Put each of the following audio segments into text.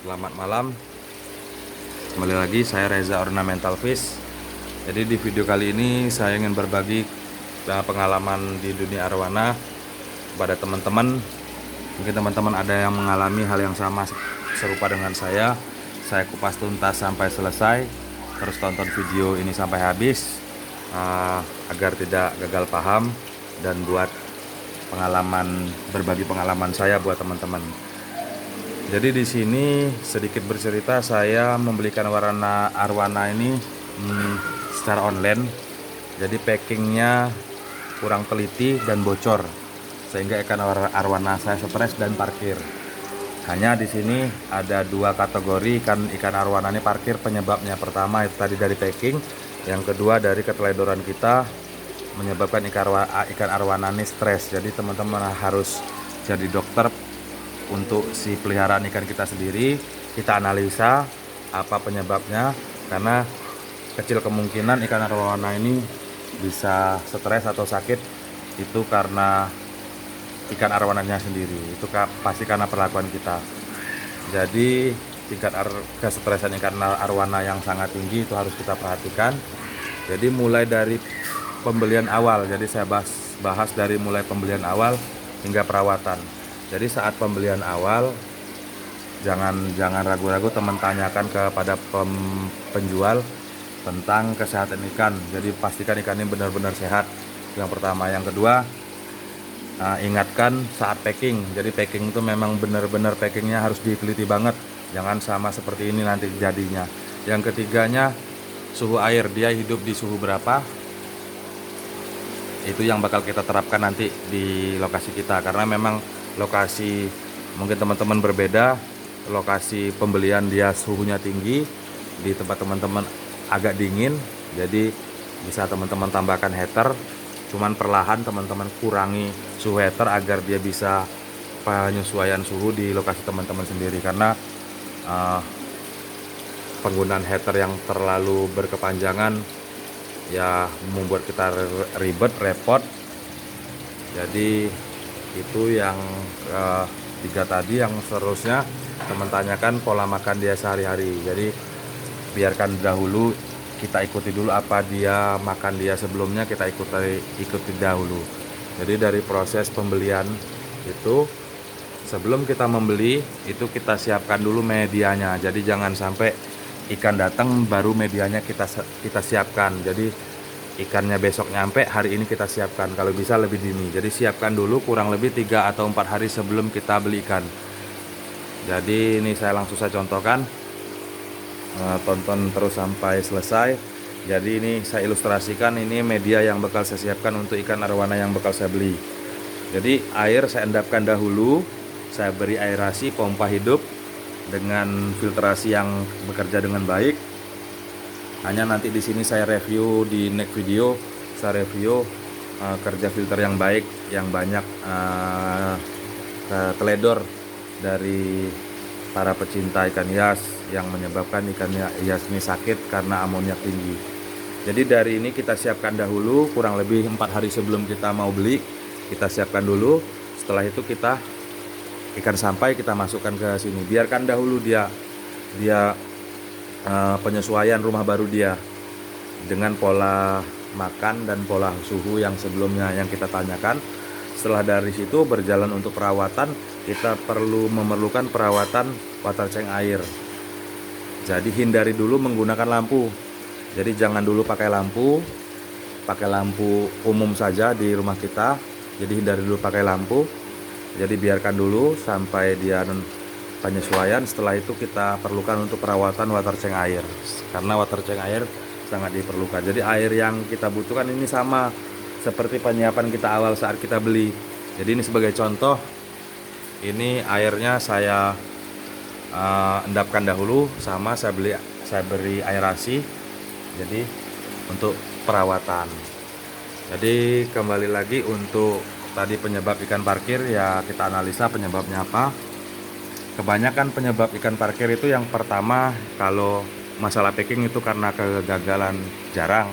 Selamat malam. Kembali lagi saya Reza Ornamental Fish. Jadi di video kali ini saya ingin berbagi pengalaman di dunia arwana kepada teman-teman. Mungkin teman-teman ada yang mengalami hal yang sama serupa dengan saya. Saya kupas tuntas sampai selesai. Terus tonton video ini sampai habis agar tidak gagal paham dan buat berbagi pengalaman saya buat teman-teman. Jadi di sini sedikit bercerita, saya membelikan warna arwana ini secara online. Jadi packingnya kurang teliti dan bocor, sehingga ikan arwana saya stres dan parkir. Hanya di sini ada dua kategori ikan arwana ini parkir. Penyebabnya pertama itu tadi dari packing, yang kedua dari keteledoran kita menyebabkan ikan arwana ini stres. Jadi teman-teman harus jadi dokter untuk si peliharaan ikan kita sendiri. Kita analisa apa penyebabnya, karena kecil kemungkinan ikan arwana ini bisa stres atau sakit itu karena ikan arwananya sendiri. Itu pasti karena perlakuan kita. Jadi tingkat kesetresan ikan arwana yang sangat tinggi itu harus kita perhatikan. Jadi mulai dari pembelian awal, jadi saya bahas dari mulai pembelian awal hingga perawatan. Jadi saat pembelian awal jangan ragu-ragu teman tanyakan kepada penjual tentang kesehatan ikan. Jadi pastikan ikan ini benar-benar sehat. Yang pertama, yang kedua, ingatkan saat packing. Jadi packing itu memang benar-benar packingnya harus diteliti banget. Jangan sama seperti ini nanti jadinya. Yang ketiganya, suhu air. Dia hidup di suhu berapa? Itu yang bakal kita terapkan nanti di lokasi kita, karena memang lokasi mungkin teman-teman berbeda. Lokasi pembelian dia suhunya tinggi, di tempat teman-teman agak dingin. Jadi bisa teman-teman tambahkan heater, cuman perlahan teman-teman kurangi suhu heater agar dia bisa penyesuaian suhu di lokasi teman-teman sendiri. Karena penggunaan heater yang terlalu berkepanjangan ya membuat kita ribet, repot. Jadi itu yang tiga tadi. Yang seterusnya teman tanyakan pola makan dia sehari-hari. Jadi biarkan dahulu, kita ikuti dulu apa dia makan dia sebelumnya, kita ikuti dahulu. Jadi dari proses pembelian itu, sebelum kita membeli itu kita siapkan dulu medianya. Jadi jangan sampai ikan datang baru medianya kita siapkan. Jadi ikannya besok nyampe, hari ini kita siapkan, kalau bisa lebih dini. Jadi siapkan dulu kurang lebih 3 atau 4 hari sebelum kita beli ikan. Jadi ini saya langsung saya contohkan, tonton terus sampai selesai. Jadi ini saya ilustrasikan, ini media yang bakal saya siapkan untuk ikan arwana yang bakal saya beli. Jadi air saya endapkan dahulu, saya beri aerasi pompa hidup dengan filtrasi yang bekerja dengan baik. Hanya nanti di sini saya review di next video, saya review kerja filter yang baik, yang banyak teledor dari para pecinta ikan hias yang menyebabkan ikan hias ini sakit karena amoniak tinggi. Jadi dari ini kita siapkan dahulu, kurang lebih 4 hari sebelum kita mau beli, kita siapkan dulu. Setelah itu ikan sampai kita masukkan ke sini. Biarkan dahulu dia penyesuaian rumah baru dia dengan pola makan dan pola suhu yang sebelumnya yang kita tanyakan. Setelah dari situ berjalan untuk perawatan, kita memerlukan perawatan water tank air. Jadi hindari dulu menggunakan lampu. Jadi jangan dulu pakai lampu umum saja di rumah kita. Jadi hindari dulu pakai lampu. Jadi biarkan dulu sampai dia penyesuaian. Setelah itu kita perlukan untuk perawatan water tank air, karena water tank air sangat diperlukan. Jadi air yang kita butuhkan ini sama seperti penyiapan kita awal saat kita beli. Jadi ini sebagai contoh, ini airnya saya endapkan dahulu, sama saya beri aerasi. Jadi untuk perawatan. Jadi kembali lagi untuk tadi penyebab ikan parkir, ya kita analisa penyebabnya apa. Kebanyakan penyebab ikan parkir itu, yang pertama kalau masalah packing itu karena kegagalan jarang.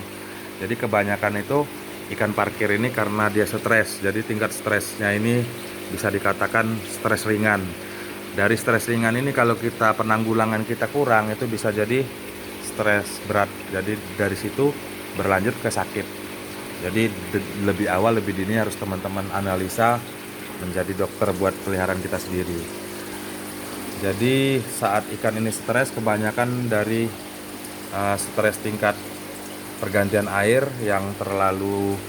Jadi kebanyakan itu ikan parkir ini karena dia stres. Jadi tingkat stresnya ini bisa dikatakan stres ringan. dari stres ringan ini kalau kita penanggulangan kita kurang, itu bisa jadi stres berat. Jadi dari situ berlanjut ke sakit. Jadi lebih awal, lebih dini harus teman-teman analisa menjadi dokter buat peliharaan kita sendiri. Jadi saat ikan ini stres, kebanyakan dari stres tingkat pergantian air yang terlalu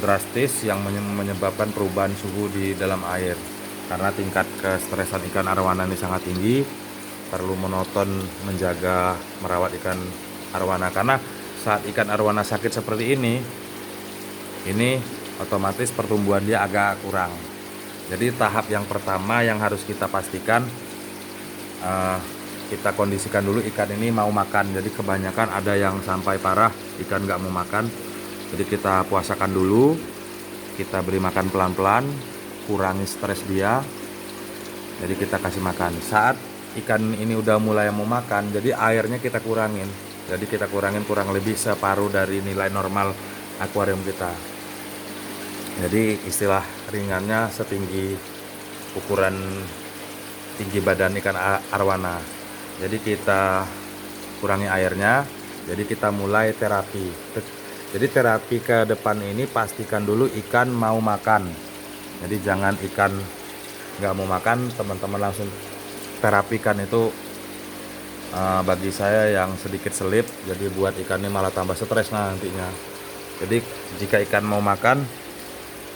drastis yang menyebabkan perubahan suhu di dalam air. Karena tingkat kestresan ikan arwana ini sangat tinggi, perlu monoton menjaga merawat ikan arwana. Karena saat ikan arwana sakit seperti ini otomatis pertumbuhan dia agak kurang. Jadi tahap yang pertama yang harus kita pastikan, kita kondisikan dulu ikan ini mau makan. Jadi kebanyakan ada yang sampai parah ikan nggak mau makan. Jadi kita puasakan dulu, kita beri makan pelan-pelan, kurangi stres dia. Jadi kita kasih makan. Saat ikan ini udah mulai mau makan, jadi airnya kita kurangin. Jadi kita kurangin kurang lebih separuh dari nilai normal akuarium kita. Jadi istilah ringannya setinggi ukuran tinggi badan ikan arwana. Jadi kita kurangi airnya. Jadi kita mulai terapi. Jadi terapi ke depan ini pastikan dulu ikan mau makan. Jadi jangan ikan nggak mau makan teman-teman langsung terapikan, itu bagi saya yang sedikit selip. Jadi buat ikan ini malah tambah stres nantinya. Jadi jika ikan mau makan,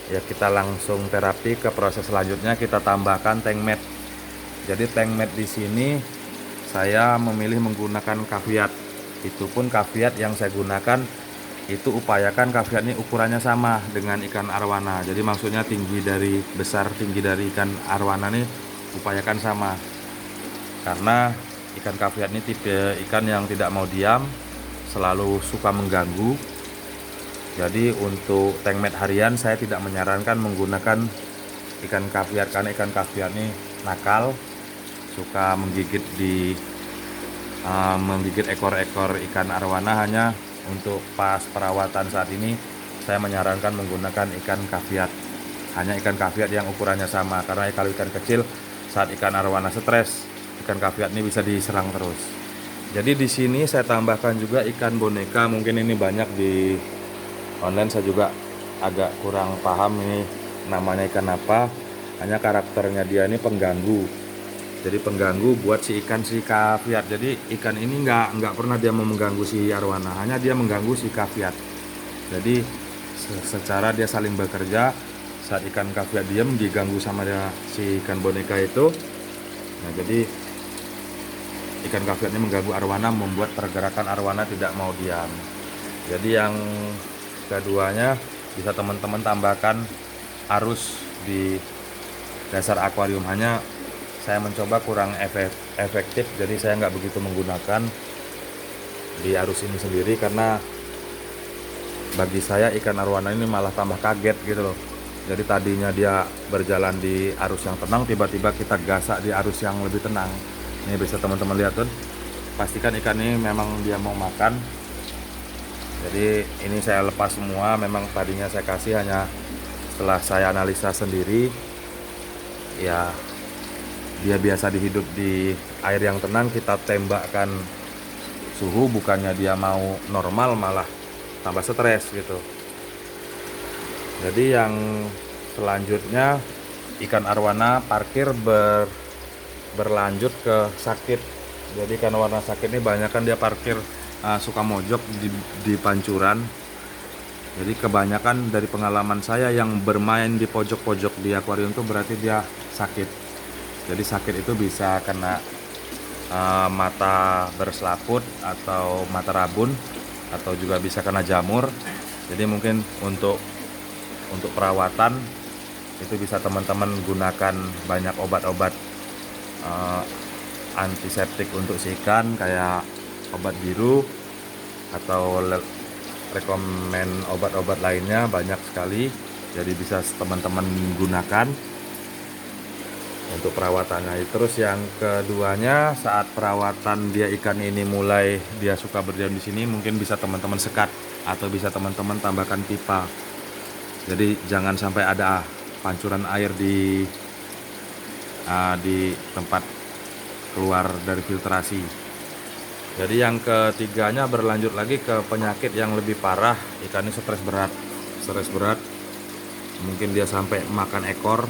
ya kita langsung terapi ke proses selanjutnya, kita tambahkan tank mat. Jadi tank mat di sini saya memilih menggunakan kaviat. Itu pun kaviat yang saya gunakan itu upayakan kaviat ini ukurannya sama dengan ikan arwana. Jadi maksudnya tinggi dari ikan arwana ini upayakan sama. Karena ikan kaviat ini tipe ikan yang tidak mau diam, selalu suka mengganggu. Jadi untuk tank mat harian saya tidak menyarankan menggunakan ikan kaviat, karena ikan kaviat ini nakal, suka menggigit ekor-ekor ikan arwana. Hanya untuk pas perawatan saat ini saya menyarankan menggunakan ikan kaviat. Hanya ikan kaviat yang ukurannya sama, karena kalau ikan kecil saat ikan arwana stres, ikan kaviat ini bisa diserang terus. Jadi di sini saya tambahkan juga ikan boneka. Mungkin ini banyak di online, saya juga agak kurang paham ini namanya ikan apa. Hanya karakternya dia ini pengganggu. Jadi pengganggu buat si kaviat. Jadi ikan ini nggak pernah dia mau mengganggu si arwana, hanya dia mengganggu si kaviat. Jadi secara dia saling bekerja. Saat ikan kaviat diam, diganggu sama si ikan boneka itu. Nah, jadi ikan kaviat ini mengganggu arwana, membuat pergerakan arwana tidak mau diam. Jadi yang keduanya bisa teman-teman tambahkan arus di dasar akuarium. Hanya saya mencoba kurang efektif, jadi saya nggak begitu menggunakan di arus ini sendiri, karena bagi saya ikan arwana ini malah tambah kaget gitu loh. Jadi tadinya dia berjalan di arus yang tenang, tiba-tiba kita gasak di arus yang lebih tenang. Ini bisa teman-teman lihat tuh, pastikan ikan ini memang dia mau makan. Jadi ini saya lepas semua, memang tadinya saya kasih, hanya setelah saya analisa sendiri, ya dia biasa dihidup di air yang tenang, kita tembakkan suhu, bukannya dia mau normal malah tambah stres gitu. Jadi yang selanjutnya ikan arwana parkir berlanjut ke sakit. Jadi ikan arwana sakit ini banyak kan dia parkir suka mojok di pancuran. Jadi kebanyakan dari pengalaman saya yang bermain di pojok-pojok di akuarium itu berarti dia sakit. Jadi sakit itu bisa kena mata berselaput atau mata rabun, atau juga bisa kena jamur. Jadi mungkin untuk perawatan itu bisa teman-teman gunakan banyak obat-obat antiseptik untuk si ikan, kayak obat biru, atau rekomen obat-obat lainnya banyak sekali. Jadi bisa teman-teman gunakan untuk perawatannya. Terus yang keduanya, saat perawatan ikan ini mulai dia suka berdiam di sini, mungkin bisa teman-teman sekat atau bisa teman-teman tambahkan pipa. Jadi jangan sampai ada pancuran air di di tempat keluar dari filtrasi. Jadi yang ketiganya berlanjut lagi ke penyakit yang lebih parah. Ikan ini stres berat, mungkin dia sampai makan ekor.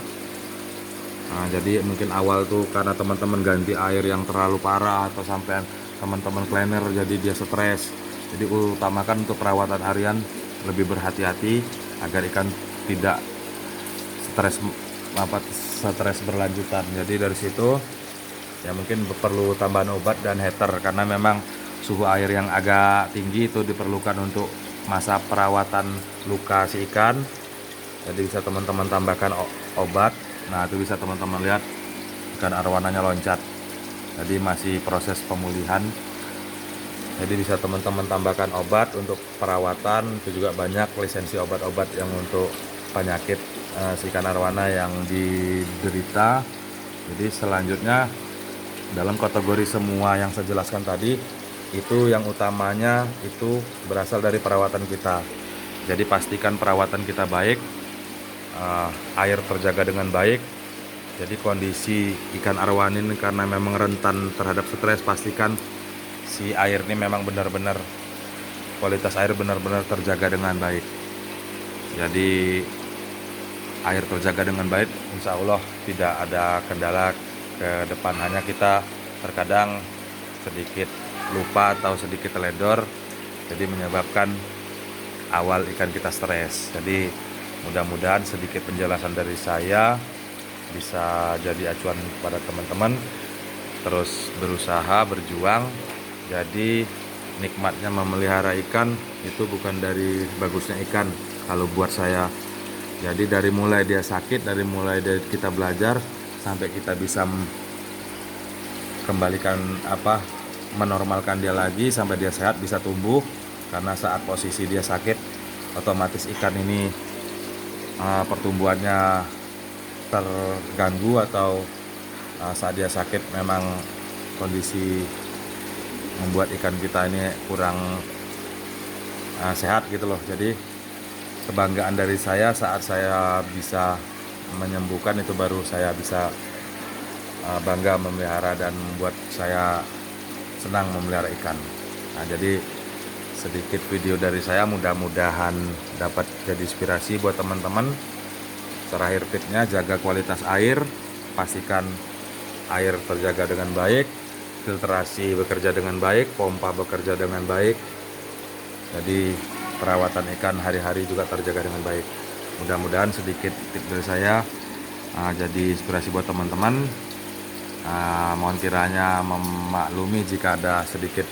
Nah, jadi mungkin awal tuh karena teman-teman ganti air yang terlalu parah atau sampai teman-teman cleaner, jadi dia stres. Jadi utamakan untuk perawatan harian lebih berhati-hati agar ikan tidak stres berlanjutan. Jadi dari situ ya mungkin perlu tambahan obat dan heater, karena memang suhu air yang agak tinggi itu diperlukan untuk masa perawatan luka si ikan. Jadi bisa teman-teman tambahkan obat. Nah, itu bisa teman-teman lihat ikan arwananya loncat. Jadi masih proses pemulihan. Jadi bisa teman-teman tambahkan obat untuk perawatan. Itu juga banyak lisensi obat-obat yang untuk penyakit si ikan arwana yang diderita. Jadi selanjutnya dalam kategori semua yang saya jelaskan tadi, itu yang utamanya itu berasal dari perawatan kita. Jadi pastikan perawatan kita baik, air terjaga dengan baik. Jadi kondisi ikan arwana ini karena memang rentan terhadap stres, pastikan si air ini memang benar-benar kualitas air benar-benar terjaga dengan baik. Jadi air terjaga dengan baik, insya Allah tidak ada kendala ke depan. Hanya kita terkadang sedikit lupa atau sedikit teledor, jadi menyebabkan awal ikan kita stres. Jadi mudah-mudahan sedikit penjelasan dari saya bisa jadi acuan pada teman-teman, terus berusaha berjuang. Jadi nikmatnya memelihara ikan itu bukan dari bagusnya ikan kalau buat saya. Jadi dari mulai dia sakit, dari mulai dari kita belajar sampai kita bisa kembalikan menormalkan dia lagi sampai dia sehat bisa tumbuh. Karena saat posisi dia sakit, otomatis ikan ini pertumbuhannya terganggu, atau saat dia sakit memang kondisi membuat ikan kita ini kurang sehat gitu loh. Jadi kebanggaan dari saya saat saya bisa menyembuhkan, itu baru saya bisa bangga memelihara dan membuat saya senang memelihara ikan. Nah, jadi sedikit video dari saya, mudah-mudahan dapat jadi inspirasi buat teman-teman. Terakhir tipsnya, jaga kualitas air, pastikan air terjaga dengan baik, filtrasi bekerja dengan baik, pompa bekerja dengan baik. Jadi perawatan ikan hari-hari juga terjaga dengan baik. Mudah-mudahan sedikit tips dari saya jadi inspirasi buat teman-teman. Mohon kiranya memaklumi jika ada sedikit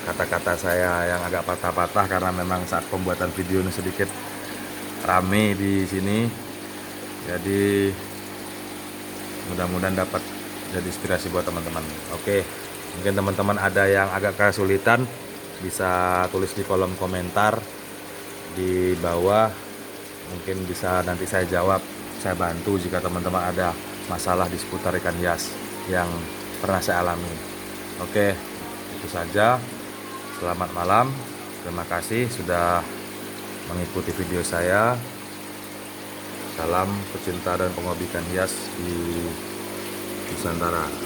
kata-kata saya yang agak patah-patah, karena memang saat pembuatan video ini sedikit rame di sini. Jadi mudah-mudahan dapat jadi inspirasi buat teman-teman. Oke, mungkin teman-teman ada yang agak kesulitan, bisa tulis di kolom komentar di bawah. Mungkin bisa nanti saya jawab, saya bantu jika teman-teman ada masalah di seputar ikan hias yang pernah saya alami. Oke, itu saja. Selamat malam. Terima kasih sudah mengikuti video saya. Salam pecinta dan penghobi ikan hias di Nusantara.